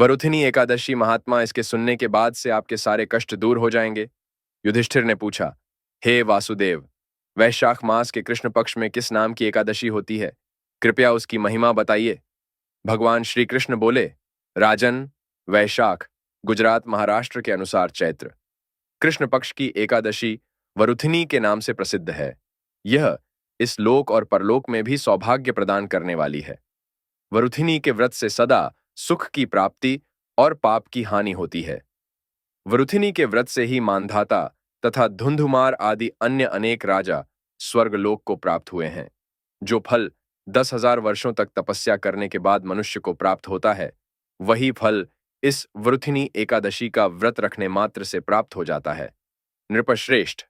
वरुथिनी एकादशी महात्मा, इसके सुनने के बाद से आपके सारे कष्ट दूर हो जाएंगे। युधिष्ठिर ने पूछा, हे वासुदेव, वैशाख मास के कृष्ण पक्ष में किस नाम की एकादशी होती है? कृपया उसकी महिमा बताइए। भगवान श्री कृष्ण बोले, राजन, वैशाख गुजरात महाराष्ट्र के अनुसार चैत्र कृष्ण पक्ष की एकादशी वरुथिनी के नाम से प्रसिद्ध है। यह इस लोक और परलोक में भी सौभाग्य प्रदान करने वाली है। वरुथिनी के व्रत से सदा सुख की प्राप्ति और पाप की हानि होती है। वरुथिनी के व्रत से ही मानधाता तथा धुंधुमार आदि अन्य अनेक राजा स्वर्गलोक को प्राप्त हुए हैं। जो फल 10,000 वर्षों तक तपस्या करने के बाद मनुष्य को प्राप्त होता है, वही फल इस वरुथिनी एकादशी का व्रत रखने मात्र से प्राप्त हो जाता है। नृपश्रेष्ठ,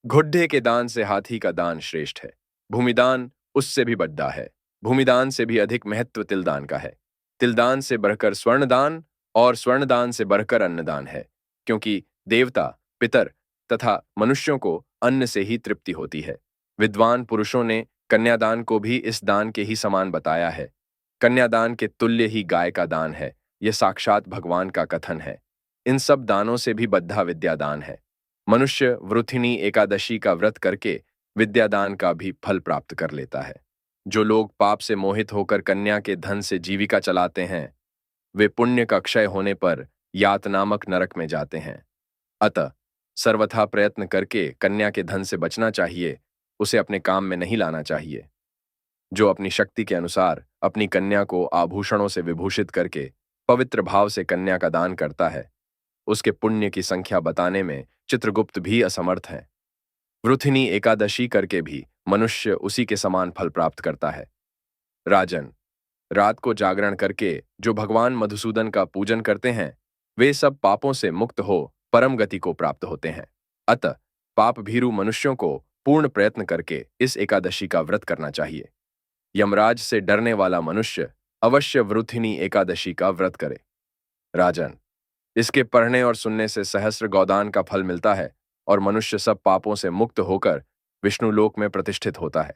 घुड्डे के दान से हाथी का दान श्रेष्ठ है। भूमिदान उससे भी बड़ा है। भूमिदान से भी अधिक महत्व तिलदान का है। तिलदान से बढ़कर स्वर्णदान और स्वर्णदान से बढ़कर अन्नदान है, क्योंकि देवता, पितर तथा मनुष्यों को अन्न से ही तृप्ति होती है। विद्वान पुरुषों ने कन्यादान को भी इस दान के ही समान बताया है। कन्यादान के तुल्य ही गाय का दान है, यह साक्षात भगवान का कथन है। इन सब दानों से भी बद्धा विद्यादान है। मनुष्य वृथिनी एकादशी का व्रत करके विद्यादान का भी फल प्राप्त कर लेता है। जो लोग पाप से मोहित होकर कन्या के धन से जीविका चलाते हैं, वे पुण्य का क्षय होने पर यात नामक नरक में जाते हैं। अतः सर्वथा प्रयत्न करके कन्या के धन से बचना चाहिए, उसे अपने काम में नहीं लाना चाहिए। जो अपनी शक्ति के अनुसार अपनी कन्या को आभूषणों से विभूषित करके पवित्र भाव से कन्या का दान करता है, उसके पुण्य की संख्या बताने में चित्रगुप्त भी असमर्थ हैं। वृथिनी एकादशी करके भी मनुष्य उसी के समान फल प्राप्त करता है। राजन, रात को जागरण करके जो भगवान मधुसूदन का पूजन करते हैं, वे सब पापों से मुक्त हो परम गति को प्राप्त होते हैं। अतः पाप भीरु मनुष्यों को पूर्ण प्रयत्न करके इस एकादशी का व्रत करना चाहिए। यमराज से डरने वाला मनुष्य अवश्य वृथिनी एकादशी का व्रत करे। राजन, इसके पढ़ने और सुनने से सहस्र गौदान का फल मिलता है और मनुष्य सब पापों से मुक्त होकर विष्णु लोक में प्रतिष्ठित होता है।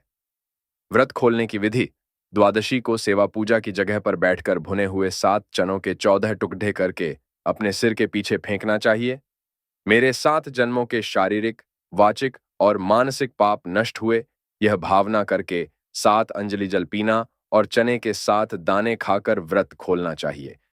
व्रत खोलने की विधि: द्वादशी को सेवा पूजा की जगह पर बैठकर भुने हुए 7 चनों के 14 टुकड़े करके अपने सिर के पीछे फेंकना चाहिए। मेरे 7 जन्मों के शारीरिक, वाचिक और मानसिक पाप नष्ट हुए, यह भावना करके 7 अंजलि जल पीना और चने के 7 दाने खाकर व्रत खोलना चाहिए।